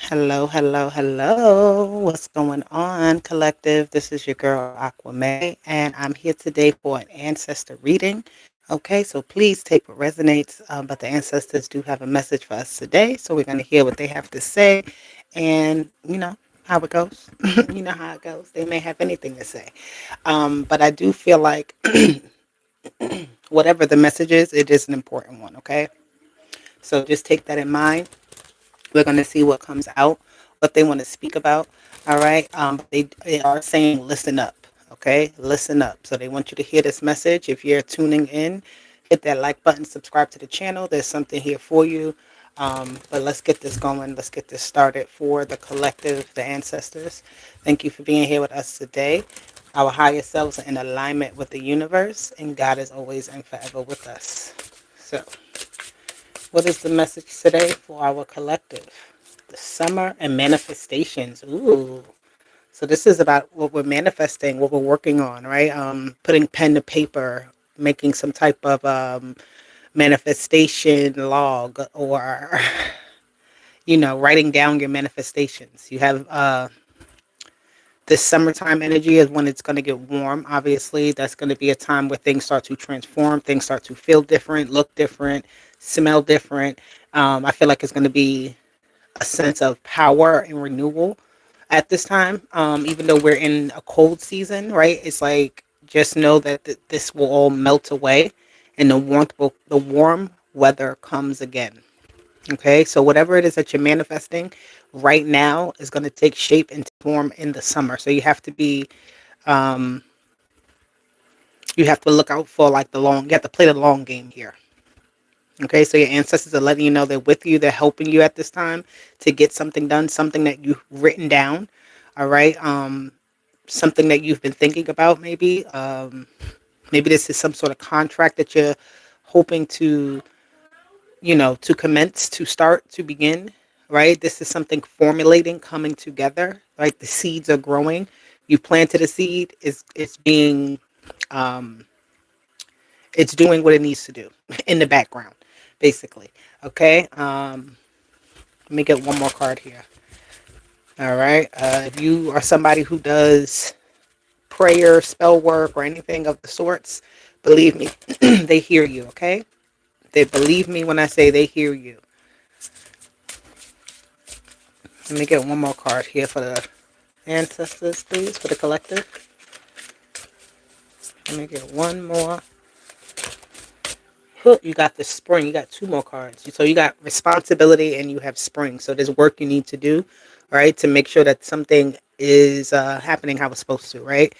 Hello, hello, hello. What's going on, collective? This is your girl Aquame, and I'm here today for an ancestor reading. Okay, so please take what resonates. But the ancestors do have a message for us today, so we're going to hear what they have to say, and how it goes. You know how it goes. They may have anything to say, but I do feel like whatever the message is, it is an important one. Okay, so just take that in mind. We're going to see what comes out, what they want to speak about. All right. They are saying, listen up. Okay. Listen up. So they want you to hear this message. If you're tuning in, hit that like button, subscribe to the channel. There's something here for you. But let's get this going. Let's get this started for the collective, the ancestors. Thank you for being here with us today. Our higher selves are in alignment with the universe, and God is always and forever with us. So, what is the message today for our collective? The summer and manifestations. Ooh. So this is about what we're manifesting, what we're working on, right? Putting pen to paper, making some type of manifestation log, or writing down your manifestations. You have this summertime energy is when it's going to get warm. Obviously, that's going to be a time where things start to transform, things start to feel different, look different, smell different. I feel like it's going to be a sense of power and renewal at this time. Even though we're in a cold season, right? It's like just know that this will all melt away, and the warm weather comes again. Okay, so whatever it is that you're manifesting right now is going to take shape and form in the summer. So um, you have to look out for like you have to play the long game here. Okay, so your ancestors are letting you know they're with you, they're helping you at this time to get something done, something that you've written down. All right, something that you've been thinking about, maybe. Maybe this is some sort of contract that you're hoping to commence, to start, to begin, right? This is something formulating, coming together, right? The seeds are growing. You planted a seed, it's being, um, it's doing what it needs to do in the background, basically. Okay. Let me get one more card here. All right. If you are somebody who does prayer, spell work, or anything of the sorts, believe me, they hear you. Okay. They believe me when I say they hear you. Let me get one more card here for the ancestors, please, for the collective. Let me get one more. You got the spring. You got two more cards. So you got responsibility and you have spring. So there's work you need to do, right, to make sure that something is happening how it's supposed to, right?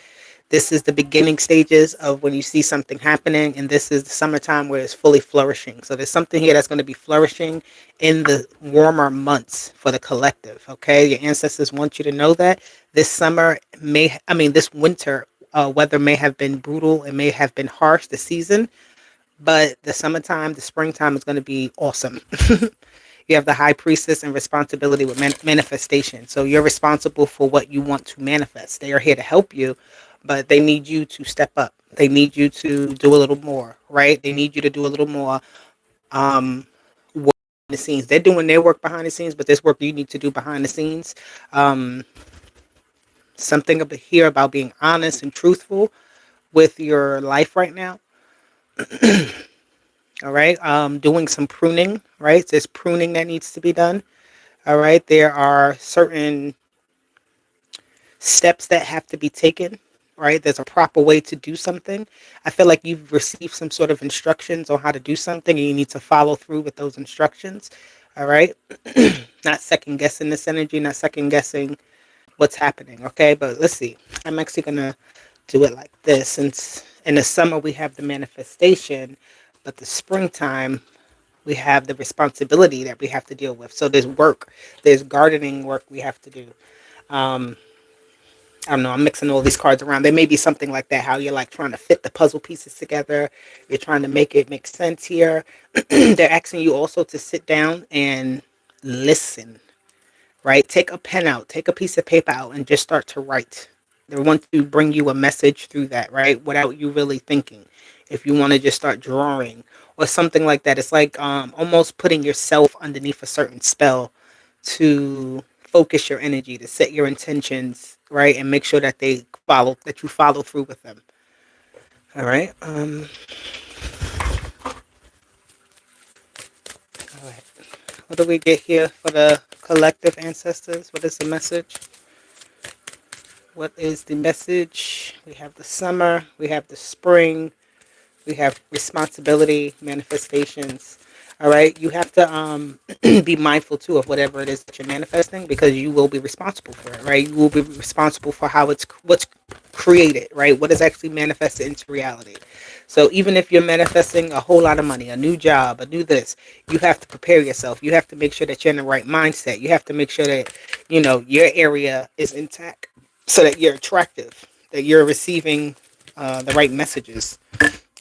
This is the beginning stages of when you see something happening, and this is the summertime where it's fully flourishing. So there's something here that's going to be flourishing in the warmer months for the collective, okay? Your ancestors want you to know that this winter weather may have been brutal, it may have been harsh, the season, but the summertime, the springtime is going to be awesome. You have the high priestess and responsibility with manifestation. So you're responsible for what you want to manifest. They are here to help you, but they need you to step up. They need you to do a little more, right? They need you to do a little more work behind the scenes. They're doing their work behind the scenes, but there's work you need to do behind the scenes. Um, Something up here about being honest and truthful with your life right now. All right. Doing some pruning, right? There's pruning that needs to be done. All right. There are certain steps that have to be taken, right? There's a proper way to do something. I feel like you've received some sort of instructions on how to do something and you need to follow through with those instructions. All right. Not second guessing this energy, not second guessing what's happening. Okay. But let's see. I'm actually going to do it like this. Since in the summer we have the manifestation, but the springtime we have the responsibility that we have to deal with. So there's work, there's gardening work we have to do. Um, I don't know, I'm mixing all these cards around. There may be something like that, how you're like trying to fit the puzzle pieces together. You're trying to make it make sense here. They're asking you also to sit down and listen, right? Take a pen out, take a piece of paper out and just start to write. They want to bring you a message through that, right? Without you really thinking. If you want to just start drawing or something like that, it's like almost putting yourself underneath a certain spell to focus your energy, to set your intentions, right, and make sure that you follow through with them. All right. All right. What do we get here for the collective ancestors? What is the message? What is the message? We have the summer. We have the spring. We have responsibility, manifestations. All right. You have to be mindful too of whatever it is that you're manifesting, because you will be responsible for it, right? You will be responsible for how what's created, right? What is actually manifested into reality. So even if you're manifesting a whole lot of money, a new job, a new this, you have to prepare yourself. You have to make sure that you're in the right mindset. You have to make sure that, your area is intact, so that you're attractive, that you're receiving the right messages.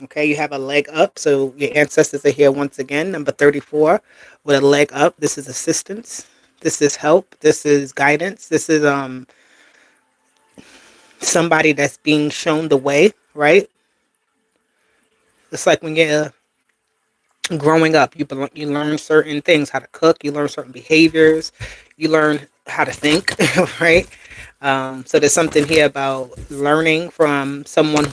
Okay, you have a leg up. So your ancestors are here once again, number 34, with a leg up. This is assistance. This is help. This is guidance. This is somebody that's being shown the way, right? It's like when you're growing up, you learn certain things, how to cook, you learn certain behaviors, you learn how to think, right? So there's something here about learning from someone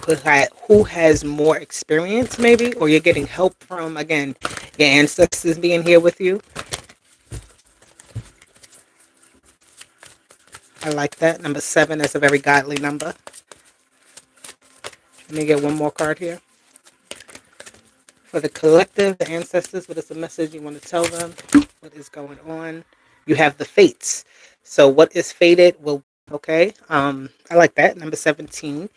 who has more experience, maybe, or you're getting help from, again, your ancestors being here with you. I like that. Number 7 is a very godly number. Let me get one more card here. For the collective, the ancestors, what is the message you want to tell them? What is going on? You have the fates. So what is fated will, okay. I like that. Number 17.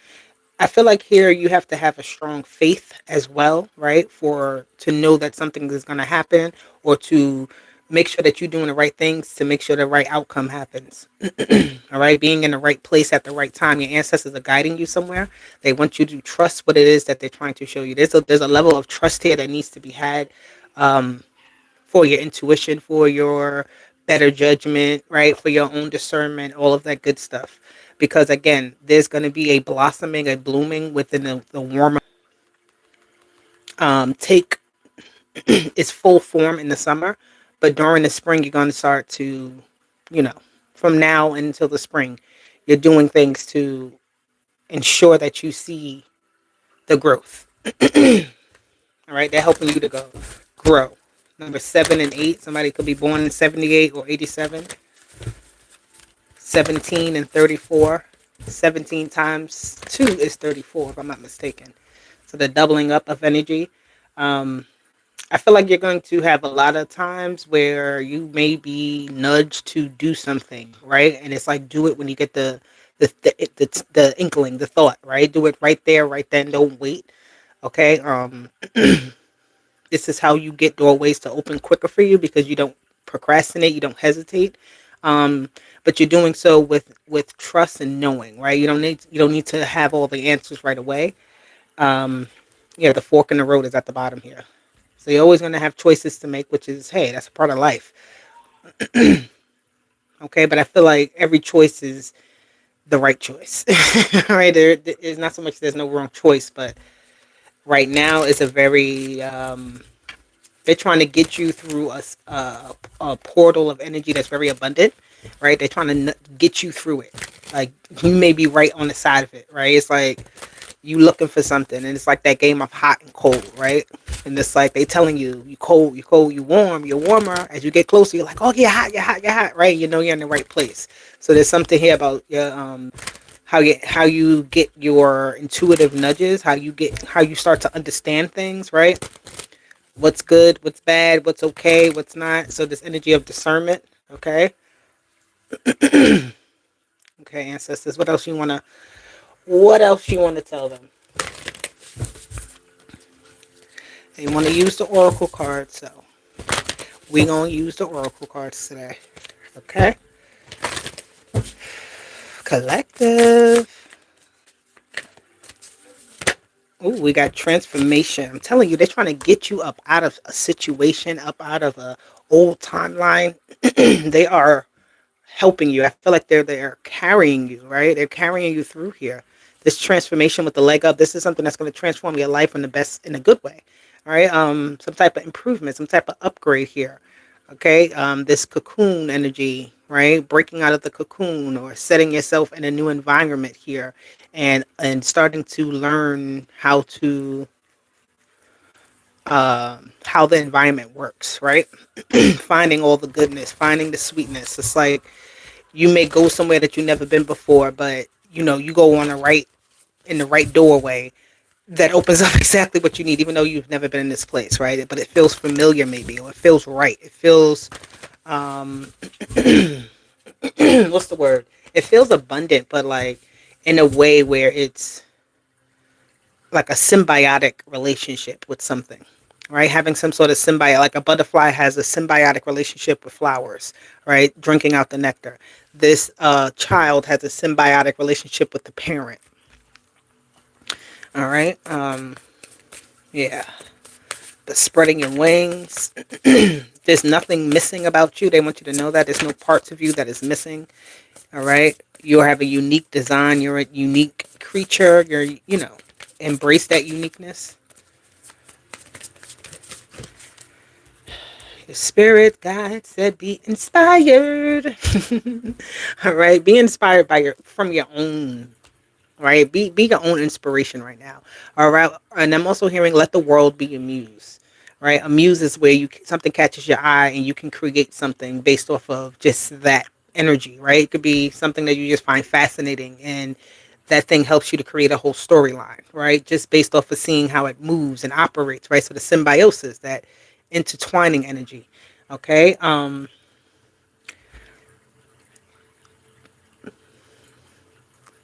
I feel like here you have to have a strong faith as well, right? To know that something is going to happen, or to make sure that you're doing the right things to make sure the right outcome happens. All right. Being in the right place at the right time. Your ancestors are guiding you somewhere. They want you to trust what it is that they're trying to show you. There's a level of trust here that needs to be had, for your intuition, for your better judgment, right? For your own discernment, all of that good stuff. Because again, there's going to be a blossoming, a blooming within the warmer, take its full form in the summer. But during the spring, you're going to start to, you know, from now until the spring, you're doing things to ensure that you see the growth. All right, they're helping you to grow. Number 7 and 8, somebody could be born in 78 or 87. 17 and 34. 17 times 2 is 34, if I'm not mistaken. So the doubling up of energy. I feel like you're going to have a lot of times where you may be nudged to do something, right? And it's like, do it when you get the inkling, the thought, right? Do it right there, right then. Don't wait. Okay. This is how you get doorways to open quicker for you, because you don't procrastinate, you don't hesitate. But you're doing so with trust and knowing, right? You don't need to have all the answers right away. The fork in the road is at the bottom here. So you're always going to have choices to make, which is, hey, that's a part of life. Okay, but I feel like every choice is the right choice. Right? There's not so much there's no wrong choice, but right now is a very they're trying to get you through a portal of energy that's very abundant, right? They're trying to get you through it. Like, you may be right on the side of it, right? It's like you looking for something, and it's like that game of hot and cold, right? And it's like they telling you, you cold, you cold, you warm, you're warmer. As you get closer, you're like, oh, you're hot, you're hot, you're hot, right? You know you're in the right place. So there's something here about your how you get your intuitive nudges, how you start to understand things, right? What's good, what's bad, what's okay, what's not. So this energy of discernment, okay? Okay, ancestors, what else you wanna tell them? They want to use the oracle cards, so we gonna use the oracle cards today. Okay? Collective. Ooh, we got transformation. I'm telling you, they're trying to get you up out of a situation, up out of a old timeline. They are helping you. I feel like they're carrying you, right? They're carrying you through here. This transformation with the leg up, this is something that's going to transform your life in a good way. All right. Some type of improvement, some type of upgrade here. Okay. This cocoon energy, right? Breaking out of the cocoon or setting yourself in a new environment here, and starting to learn how the environment works, right? Finding all the goodness, finding the sweetness. It's like you may go somewhere that you've never been before, but you go on the right in the right doorway that opens up exactly what you need, even though you've never been in this place, right? But it feels familiar, maybe, or it feels right. It feels um, what's the word? It feels abundant, but like in a way where it's like a symbiotic relationship with something, right? Having some sort of symbiote, like a butterfly has a symbiotic relationship with flowers, right? Drinking out the nectar. This child has a symbiotic relationship with the parent. All right. Yeah. The spreading your wings. There's nothing missing about you. They want you to know that there's no parts of you that is missing. All right. You have a unique design. You're a unique creature. Embrace that uniqueness. Your spirit guide said be inspired. All right. Be inspired from your own, right? Be your own inspiration right now. All right. And I'm also hearing let the world be your muse. Right? A muse is where something catches your eye and you can create something based off of just that energy, right? It could be something that you just find fascinating and that thing helps you to create a whole storyline, right? Just based off of seeing how it moves and operates, right? So the symbiosis, that intertwining energy. Okay.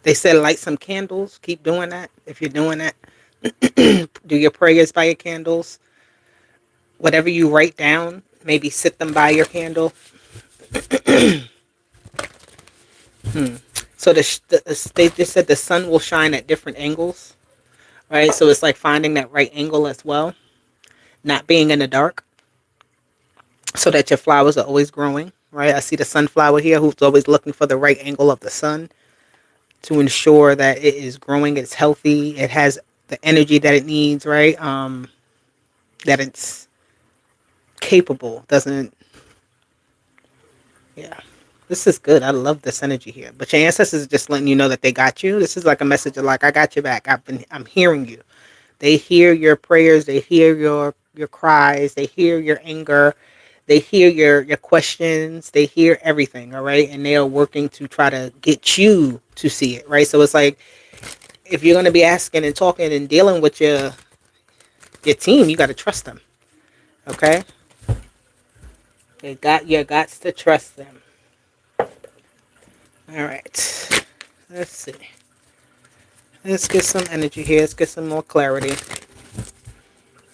They said light some candles. Keep doing that. If you're doing that, do your prayers by your candles. Whatever you write down, maybe sit them by your candle. So they just said the sun will shine at different angles, right? So it's like finding that right angle as well, not being in the dark, so that your flowers are always growing, right? I see the sunflower here who's always looking for the right angle of the sun to ensure that it is growing, it's healthy, it has the energy that it needs, right? That it's capable, doesn't, yeah. This is good. I love this energy here. But your ancestors are just letting you know that they got you. This is like a message of like, I got your back. I'm hearing you. They hear your prayers. They hear your cries. They hear your anger. They hear your questions. They hear everything. All right, and they are working to try to get you to see it. Right. So it's like if you're going to be asking and talking and dealing with your team, you got to trust them. Okay. You got to trust them. All right. Let's see. Let's get some energy here. Let's get some more clarity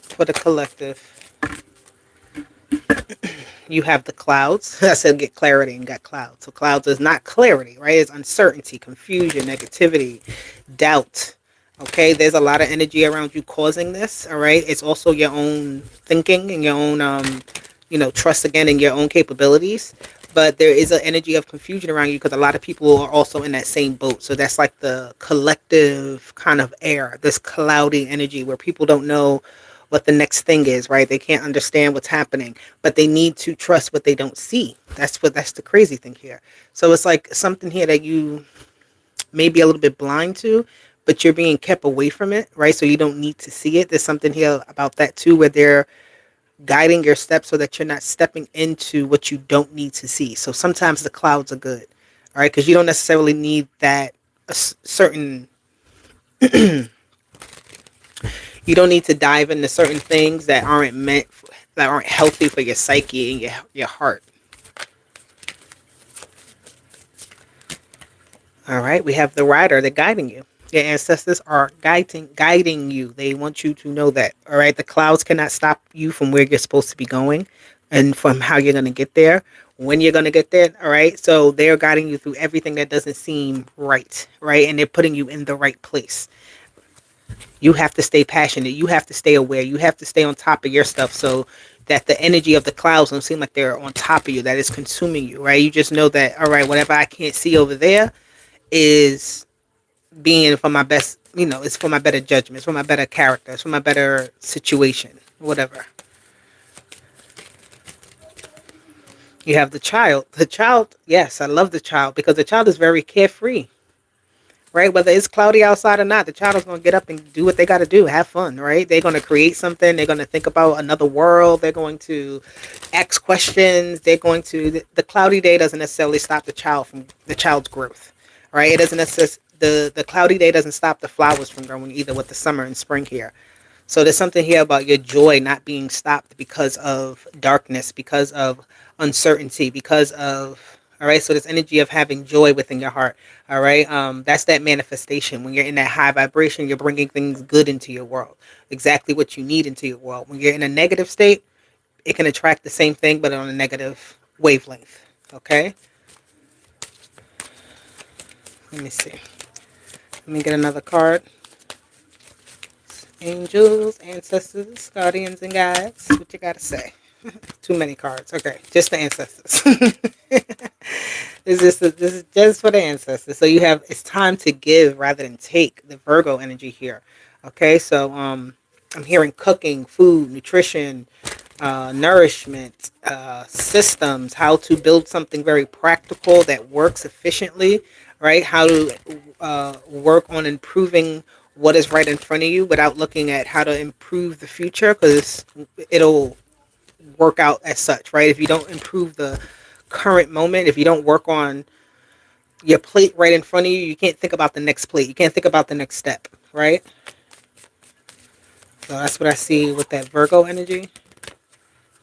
for the collective. You have the clouds. I said get clarity and got clouds. So clouds is not clarity, right? It's uncertainty, confusion, negativity, doubt. Okay, there's a lot of energy around you causing this. All right, it's also your own thinking and your own, trust again in your own capabilities. But there is an energy of confusion around you because a lot of people are also in that same boat. So that's like the collective kind of air, this cloudy energy where people don't know what the next thing is, right? They can't understand what's happening, but they need to trust what they don't see. That's the crazy thing here. So it's like something here that you may be a little bit blind to, but you're being kept away from it, right? So you don't need to see it. There's something here about that too, where they're guiding your steps so that you're not stepping into what you don't need to see. So sometimes the clouds are good, all right? Because you don't necessarily need that certain you don't need to dive into certain things that that aren't healthy for your psyche and your heart. All right, we have the rider. They're guiding you. Your ancestors are guiding you. They want you to know that. All right, the clouds cannot stop you from where you're supposed to be going and from how you're going to get there, when you're going to get there. All right, so they're guiding you through everything that doesn't seem right, right? And they're putting you in the right place. You have to stay passionate. You have to stay aware. You have to stay on top of your stuff so that the energy of the clouds don't seem like they're on top of you, that is consuming you, right? You just know that, all right, whatever I can't see over there is being for my best, it's for my better judgment, it's for my better character, it's for my better situation, whatever. You have the child. The child, yes, I love the child because the child is very carefree, right? Whether it's cloudy outside or not, the child is going to get up and do what they got to do, have fun, right? They're going to create something. They're going to think about another world. They're going to ask questions. They're going to, the cloudy day doesn't necessarily stop the child's growth, right? It doesn't necessarily, the cloudy day doesn't stop the flowers from growing either with the summer and spring here. So there's something here about your joy not being stopped because of darkness, because of uncertainty, because of, all right. So this energy of having joy within your heart. All right. That's that manifestation. When you're in that high vibration, you're bringing things good into your world, exactly what you need into your world. When you're in a negative state, it can attract the same thing, but on a negative wavelength. Okay. Let me see. Let me get another card. Angels, ancestors, guardians, and guides. What you gotta say? Too many cards. Okay, just the ancestors. This is just for the ancestors. So you have, it's time to give rather than take. The Virgo energy here. Okay, so I'm hearing cooking, food, nutrition, nourishment, systems, how to build something very practical that works efficiently, right? How to work on improving what is right in front of you without looking at how to improve the future, because it'll work out as such, right? If you don't improve the current moment, if you don't work on your plate right in front of you, you can't think about the next plate. You can't think about the next step, right? So that's what I see with that Virgo energy.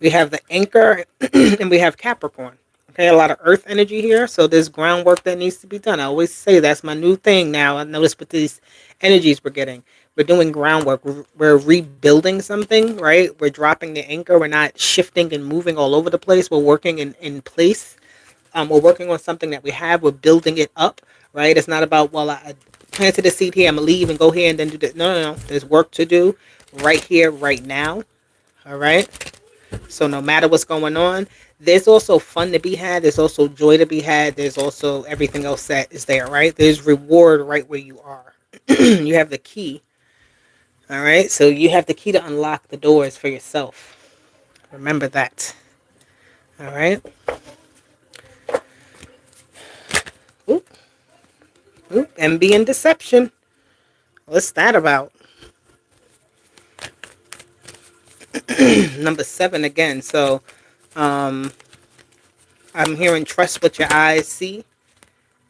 We have the anchor and we have Capricorn. Okay, a lot of earth energy here. So there's groundwork that needs to be done. I always say that's my new thing now. I noticed with these energies we're getting. We're doing groundwork. We're rebuilding something, right? We're dropping the anchor. We're not shifting and moving all over the place. We're working in place. We're working on something that we have. We're building it up, right? It's not about, well, I planted a seed here. I'm going to leave and go here and then do this. No, no, no. There's work to do right here, right now. All right. So no matter what's going on, there's also fun to be had. There's also joy to be had. There's also everything else that is there, right? There's reward right where you are. You have the key. All right. So you have the key to unlock the doors for yourself. Remember that. All right. Oop, oop. Envy and deception. What's that about? Number 7 again. So I'm hearing trust what your eyes see.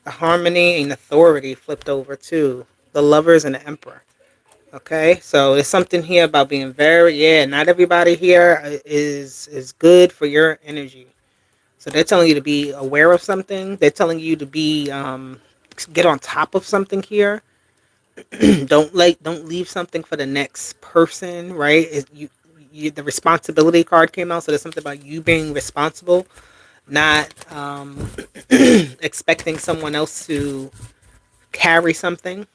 The harmony and authority flipped over too. The lovers and the emperor. Okay, so there's something here about being very, yeah, not everybody here is good for your energy. So they're telling you to be aware of something. They're telling you to be get on top of something here. Don't leave something for the next person, right? The responsibility card came out, so there's something about you being responsible, not expecting someone else to carry something.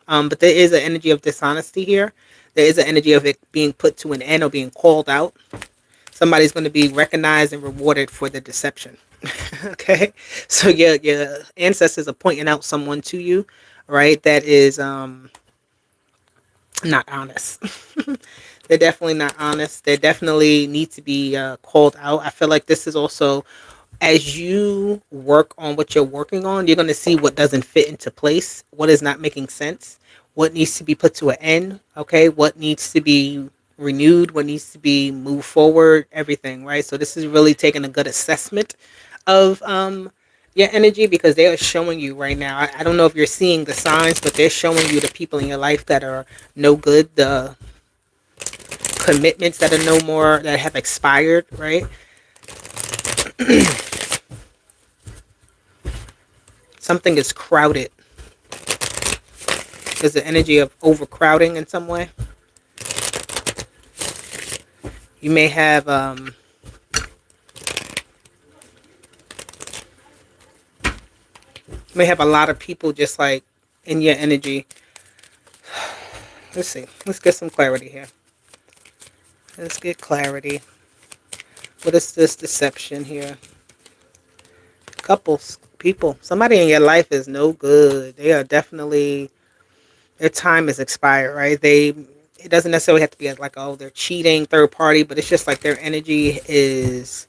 But there is an energy of dishonesty here. There is an energy of it being put to an end or being called out. Somebody's going to be recognized and rewarded for the deception. Okay, so your ancestors are pointing out someone to you, right? That is not honest. They're definitely not honest. They definitely need to be called out. I feel like this is also, as you work on what you're working on, you're going to see what doesn't fit into place, what is not making sense, what needs to be put to an end, okay, what needs to be renewed, what needs to be moved forward, everything, right? So this is really taking a good assessment of your energy, because they are showing you right now. I don't know if you're seeing the signs, but they're showing you the people in your life that are no good, the commitments that are no more, that have expired, right? Something is crowded. There's the energy of overcrowding in some way. You may have a lot of people just like in your energy. Let's see. Let's get some clarity here. Let's get clarity. What is this deception here? Couples, people. Somebody in your life is no good. They are definitely, their time is expired, right? It doesn't necessarily have to be like, oh, they're cheating, third party, but it's just like their energy is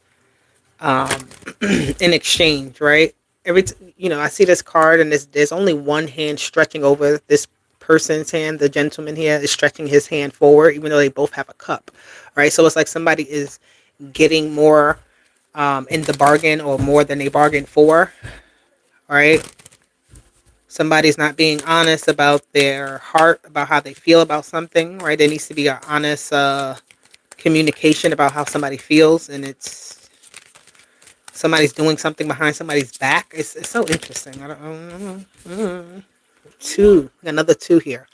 um, in exchange, right? I see this card, and there's only one hand stretching over this person's hand. The gentleman here is stretching his hand forward, even though they both have a cup, right? So it's like somebody is getting more in the bargain, or more than they bargained for, right? Somebody's not being honest about their heart, about how they feel about something, right? There needs to be an honest communication about how somebody feels, and it's somebody's doing something behind somebody's back. It's so interesting. Two, another two here.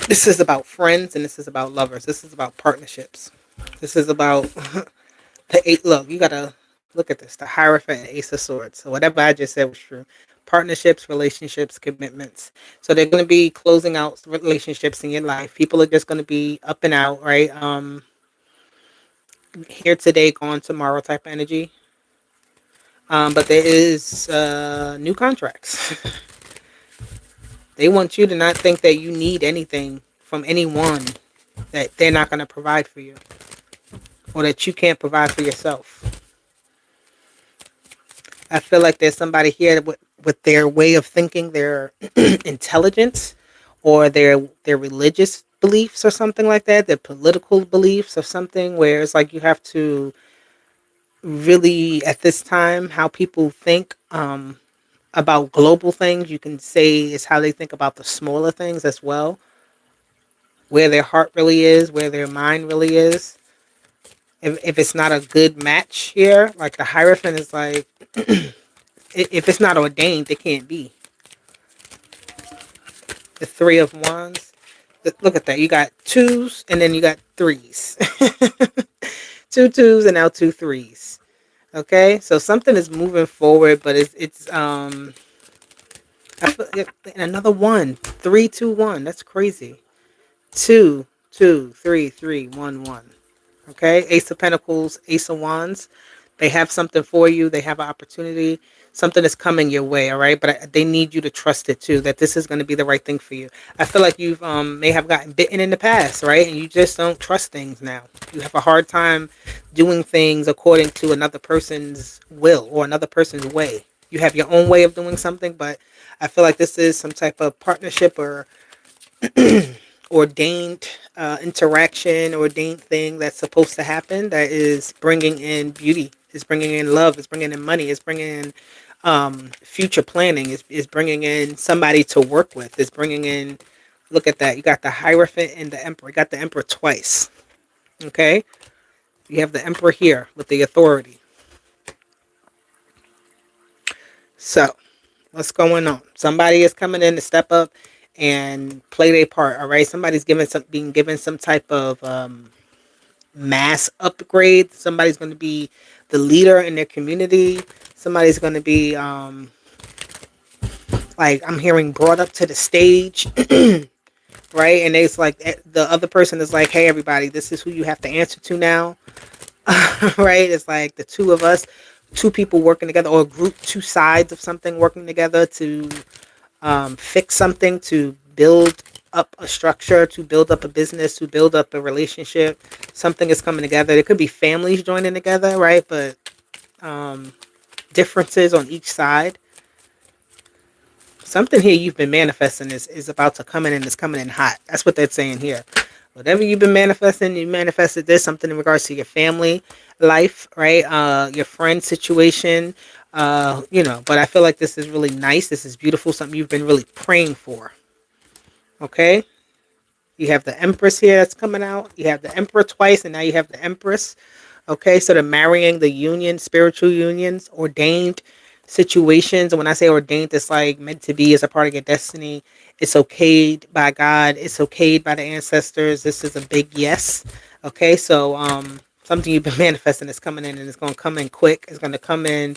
This is about friends, and this is about lovers. This is about partnerships. This is about the eight. Look, you gotta look at this. The Hierophant and Ace of Swords. So whatever I just said was true. Partnerships, relationships, commitments. So they're gonna be closing out relationships in your life. People are just gonna be up and out, right? Here today, gone tomorrow type of energy. But there is new contracts. They want you to not think that you need anything from anyone that they're not going to provide for you, or that you can't provide for yourself. I feel like there's somebody here with their way of thinking, their intelligence, or their religious beliefs or something like that, their political beliefs or something, where it's like you have to really, at this time, how people think about global things, you can say is how they think about the smaller things as well, where their heart really is, where their mind really is. If it's not a good match here, like the Hierophant is like, if it's not ordained, it can't be. The Three of Wands. Look at that. You got twos, and then you got threes. Two twos and now two threes. Okay, so something is moving forward, but it's I feel, and another one. 3, 2, 1. That's crazy. 2, 2, 3, 3, 1, 1. Okay, Ace of Pentacles, Ace of Wands. They have something for you. They have an opportunity. Something is coming your way, all right? But they need you to trust it too, that this is going to be the right thing for you. I feel like you've may have gotten bitten in the past, right? And you just don't trust things now. You have a hard time doing things according to another person's will or another person's way. You have your own way of doing something, but I feel like this is some type of partnership or ordained interaction, ordained thing that's supposed to happen, that is bringing in beauty, is bringing in love, is bringing in money, is bringing in future planning, is bringing in somebody to work with, is bringing in, look at that, you got the Hierophant and the Emperor. You got the Emperor twice. Okay, you have the Emperor here with the authority. So what's going on? Somebody is coming in to step up and play their part. All right, somebody's being given some type of mass upgrade. Somebody's going to be the leader in their community. Somebody's going to be like, I'm hearing, brought up to the stage. Right, and it's like the other person is like, hey everybody, this is who you have to answer to now. Right, it's like the two of us, two people working together, or a group, two sides of something working together to fix something, to build up a structure, to build up a business, to build up a relationship. Something is coming together. There could be families joining together, right? But differences on each side. Something here you've been manifesting is about to come in, and it's coming in hot. That's what they're saying here. Whatever you've been manifesting, you manifested this, something in regards to your family life, right? Your friend situation, but I feel like this is really nice. This is beautiful. Something you've been really praying for. Okay. You have the Empress here that's coming out. You have the Emperor twice, and now you have the Empress. Okay. So the marrying, the union, spiritual unions, ordained situations. And when I say ordained, it's like meant to be as a part of your destiny. It's okayed by God. It's okayed by the ancestors. This is a big yes. Okay, so something you've been manifesting is coming in, and it's going to come in quick. It's going to come in.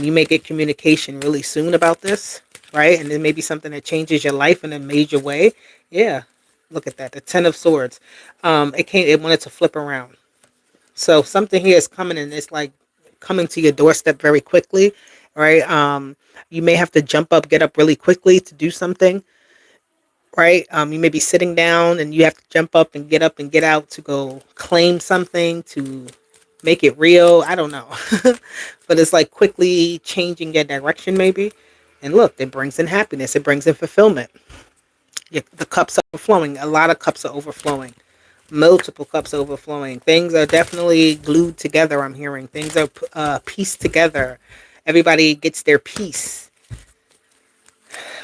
You may get communication really soon about this, right? And it may be something that changes your life in a major way. Yeah, look at that. The Ten of Swords. It wanted to flip around. So something here is coming, and it's like coming to your doorstep very quickly, right? You may have to jump up, get up really quickly to do something. right? You may be sitting down and you have to jump up and get out to go claim something to make it real. I don't know. But it's like quickly changing your direction, maybe. And look, it brings in happiness, it brings in fulfillment. The cups are overflowing. A lot of cups are overflowing. Multiple cups overflowing. Things are definitely glued together, I'm hearing. Things are pieced together. Everybody gets their piece.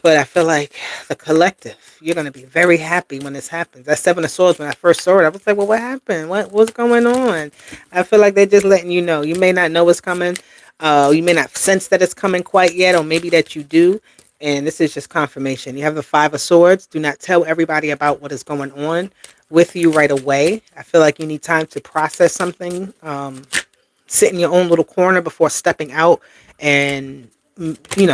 But I feel like the collective, you're going to be very happy when this happens. That Seven of Swords, when I first saw it, I was like, well, what happened? What's going on? I feel like they're just letting you know. You may not know what's coming. You may not sense that it's coming quite yet, or maybe that you do. And this is just confirmation. You have the Five of Swords. Do not tell everybody about what is going on with you right away. I feel like you need time to process something. Sit in your own little corner before stepping out and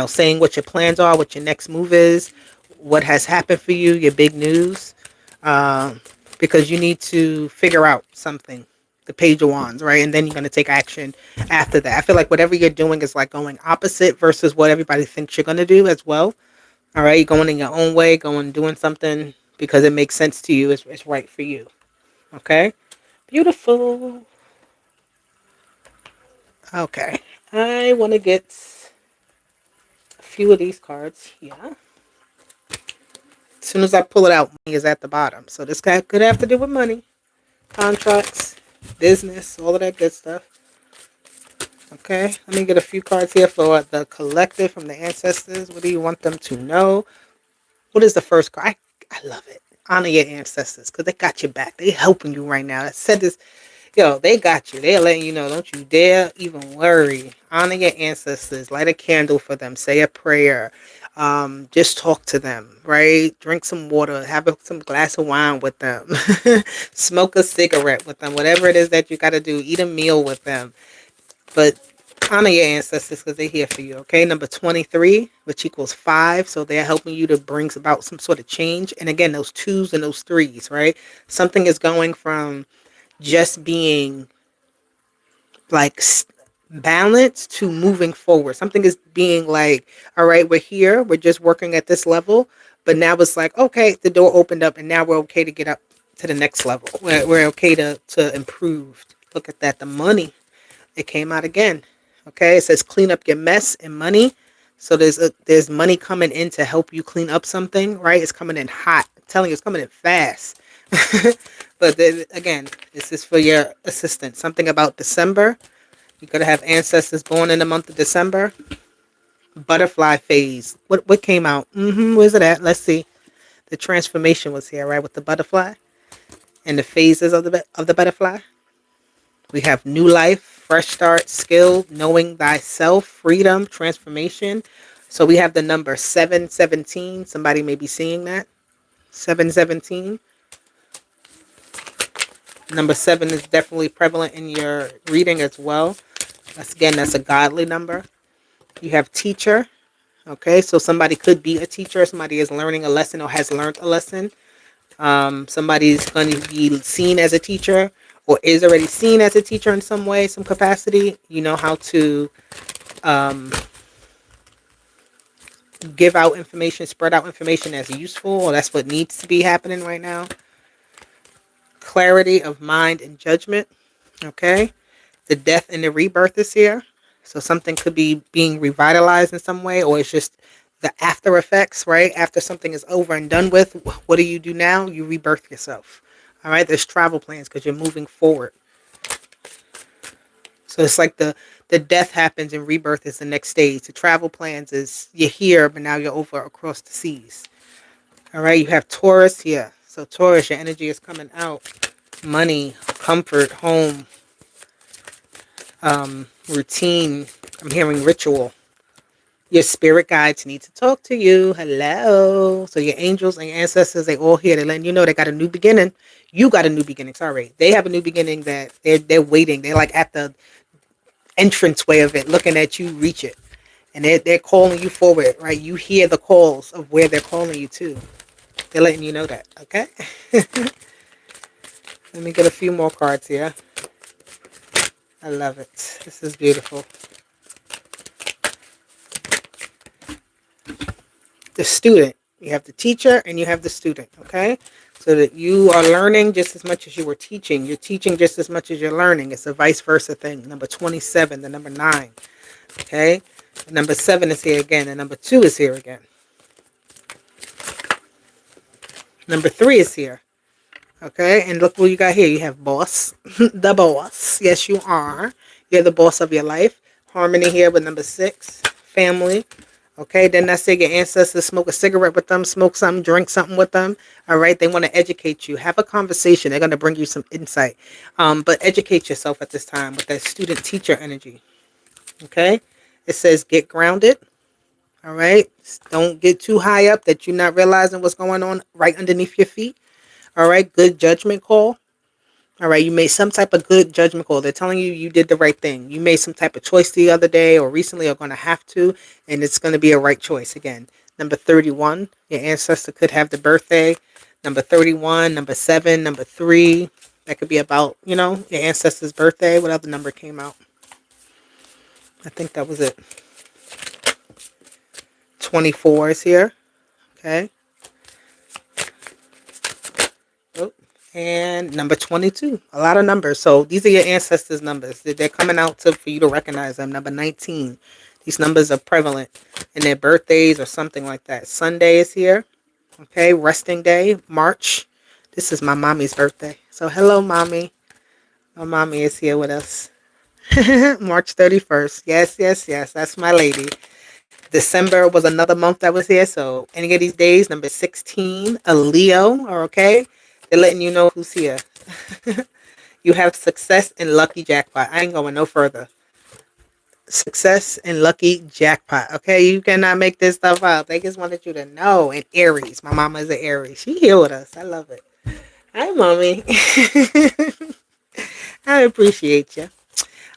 saying what your plans are, what your next move is, what has happened for you, your big news, um, because you need to figure out something. The Page of Wands, right? And then you're going to take action after that. I feel like whatever you're doing is like going opposite versus what everybody thinks you're going to do as well. All right, you're going in your own way, doing something because it makes sense to you. It's right for you. Okay, beautiful. Okay, I want to get a few of these cards here. As soon as I pull it out, money is at the bottom. So this guy could have to do with money, contracts, business, all of that good stuff. Okay, let me get a few cards here for the collective from the ancestors. What do you want them to know? What is the first card? I love it. Honor your ancestors because they got your back. They helping you right now. I said this. Yo, they got you. They're letting you know. Don't you dare even worry. Honor your ancestors. Light a candle for them. Say a prayer. Just talk to them, right? Drink some water. Have some glass of wine with them. Smoke a cigarette with them. Whatever it is that you got to do. Eat a meal with them. But honor your ancestors because they're here for you, okay? Number 23, which equals 5. So they're helping you to bring about some sort of change. And again, those 2s and those 3s, right? Something is going from just being like balanced to moving forward. Something is being like, all right, we're here. We're just working at this level. But now it's like, okay, the door opened up and now we're okay to get up to the next level. We're okay to improve. Look at that. The money. It came out again. Okay. It says clean up your mess and money. So there's money coming in to help you clean up something, right? It's coming in hot. I'm telling you, it's coming in fast. But then, again, this is for your assistant. Something about December. You could have ancestors born in the month of December. Butterfly phase. What came out? Where's it at? Let's see. The transformation was here, right, with the butterfly and the phases of the butterfly. We have new life, fresh start, skill, knowing thyself, freedom, transformation. So we have the number 717. Somebody may be seeing that. 717. Number 7 is definitely prevalent in your reading as well. That's a godly number. You have teacher. Okay, so somebody could be a teacher. Somebody is learning a lesson or has learned a lesson. Somebody's going to be seen as a teacher or is already seen as a teacher in some way, some capacity. You know how to give out information, spread out information as useful, or that's what needs to be happening right now. Clarity of mind and judgment. Okay, the death and the rebirth is here. So something could be being revitalized in some way, or it's just the after effects, right? After something is over and done with, what do you do now? You rebirth yourself. All right, there's travel plans because you're moving forward. So it's like the death happens and rebirth is the next stage. The travel plans is you're here, but now you're over across the seas. All right, you have Taurus here. So Taurus, your energy is coming out. Money, comfort, home, routine. I'm hearing ritual. Your spirit guides need to talk to you. Hello. So your angels and your ancestors, they all here. They're letting you know they got a new beginning. You got a new beginning. Sorry. They have a new beginning that they're waiting. They're like at the entranceway of it, looking at you reach it. And they're calling you forward, right? You hear the calls of where they're calling you to. They're letting you know that, okay? Let me get a few more cards here. I love it. This is beautiful. The student. You have the teacher and you have the student, okay? So that you are learning just as much as you were teaching. You're teaching just as much as you're learning. It's a vice versa thing. Number 27, the number 9, okay? The number 7 is here again, and number 2 is here again. Number 3 is here, okay? And look what you got here. You have boss, the boss. Yes, you are. You're the boss of your life. Harmony here with number 6, family. Okay, then I say your ancestors, smoke a cigarette with them, smoke something, drink something with them. All right, they want to educate you. Have a conversation. They're going to bring you some insight. But educate yourself at this time with that student teacher energy. Okay, it says get grounded. All right, don't get too high up that you're not realizing what's going on right underneath your feet. All right, good judgment call. All right, you made some type of good judgment call. They're telling you you did the right thing. You made some type of choice the other day or recently or going to have to, and it's going to be a right choice again. Number 31, your ancestor could have the birthday. Number 31, number 7, number 3. That could be about, your ancestor's birthday. What other number came out? I think that was it. 24 is here. Okay. Oh, and number 22. A lot of numbers. So these are your ancestors' numbers. They're coming out for you to recognize them. Number 19. These numbers are prevalent in their birthdays or something like that. Sunday is here. Okay. Resting day. March. This is my mommy's birthday. So hello, mommy. My mommy is here with us. March 31st. Yes, yes, yes. That's my lady. December was another month that was here. So any of these days, number 16, a Leo, or okay, they're letting you know who's here. You have success and lucky jackpot. I ain't going no further. Success and lucky jackpot. Okay, you cannot make this stuff up. They just wanted you to know. And Aries, my mama is an Aries. She here with us. I love it. Hi, mommy. I appreciate you.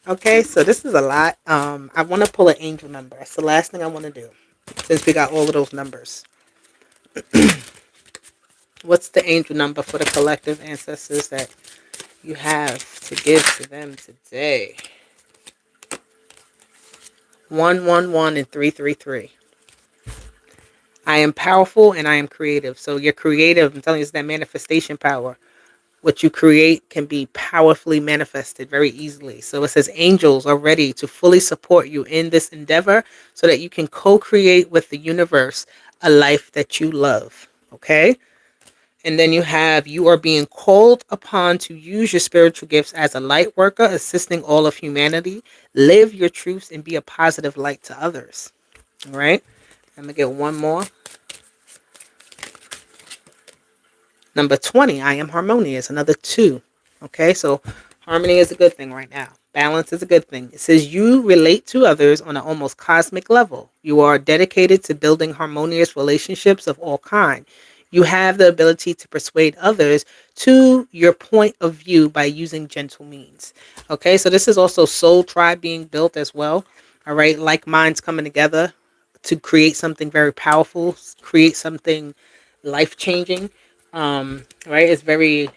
Okay, so this is a lot. I want to pull an angel number. That's the last thing I want to do since we got all of those numbers. What's the angel number for the collective ancestors that you have to give to them today? 111 and 333. I am powerful and I am creative. So you're creative. I'm telling you, it's that manifestation power. What you create can be powerfully manifested very easily. So it says angels are ready to fully support you in this endeavor so that you can co-create with the universe a life that you love. Okay? And then you are being called upon to use your spiritual gifts as a light worker, assisting all of humanity. Live your truths and be a positive light to others. All right? I'm going to get one more. Number 20, I am harmonious. Another 2. Okay, so harmony is a good thing right now. Balance is a good thing. It says you relate to others on an almost cosmic level. You are dedicated to building harmonious relationships of all kind. You have the ability to persuade others to your point of view by using gentle means. Okay, so this is also soul tribe being built as well. All right, like minds coming together to create something very powerful, create something life-changing. Right? It's very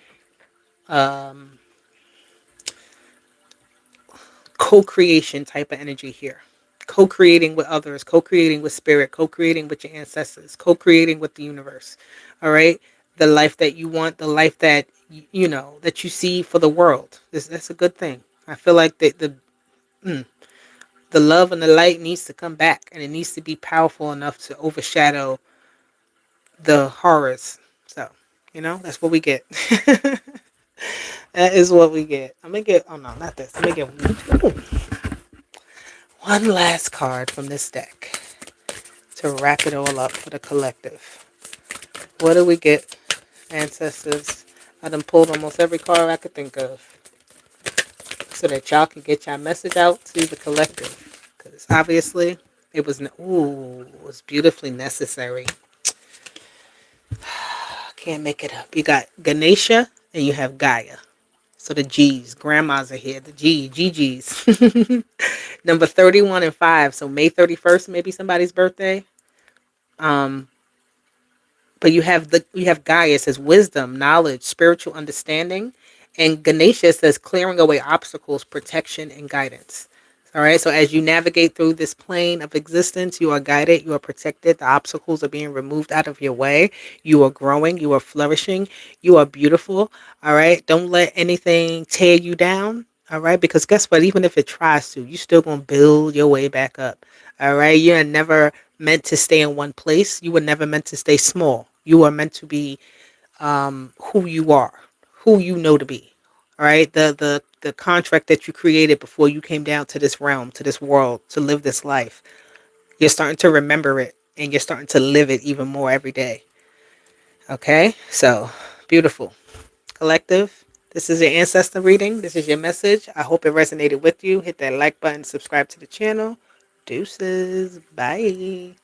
co-creation type of energy here. Co-creating with others, co-creating with spirit, co-creating with your ancestors, co-creating with the universe. All right? The life that you want, the life that that you see for the world. That's a good thing. I feel like the love and the light needs to come back, and it needs to be powerful enough to overshadow the horrors. So, that's what we get. That is what we get. I'm going to get, oh no, not this. I'm going to get one last card from this deck to wrap it all up for the collective. What do we get, ancestors? I done pulled almost every card I could think of so that y'all can get y'all message out to the collective. Because obviously, it was beautifully necessary. Can't make it up. You got Ganesha and you have Gaia. So the G's, grandmas are here. The GGs. Number 31 and 5. So May 31st, maybe somebody's birthday. But you have Gaia. It says wisdom, knowledge, spiritual understanding, and Ganesha says clearing away obstacles, protection, and guidance. All right. So as you navigate through this plane of existence, you are guided, you are protected, the obstacles are being removed out of your way. You are growing, you are flourishing, you are beautiful. All right. Don't let anything tear you down. All right. Because guess what? Even if it tries to, you still going to build your way back up. All right. You're never meant to stay in one place. You were never meant to stay small. You are meant to be who you are, who you know to be. All right, the contract that you created before you came down to this realm, to this world, to live this life. You're starting to remember it, and you're starting to live it even more every day. Okay, so beautiful, collective. This is your ancestor reading. This is your message. I hope it resonated with you. Hit that like button, subscribe to the channel. Deuces. Bye.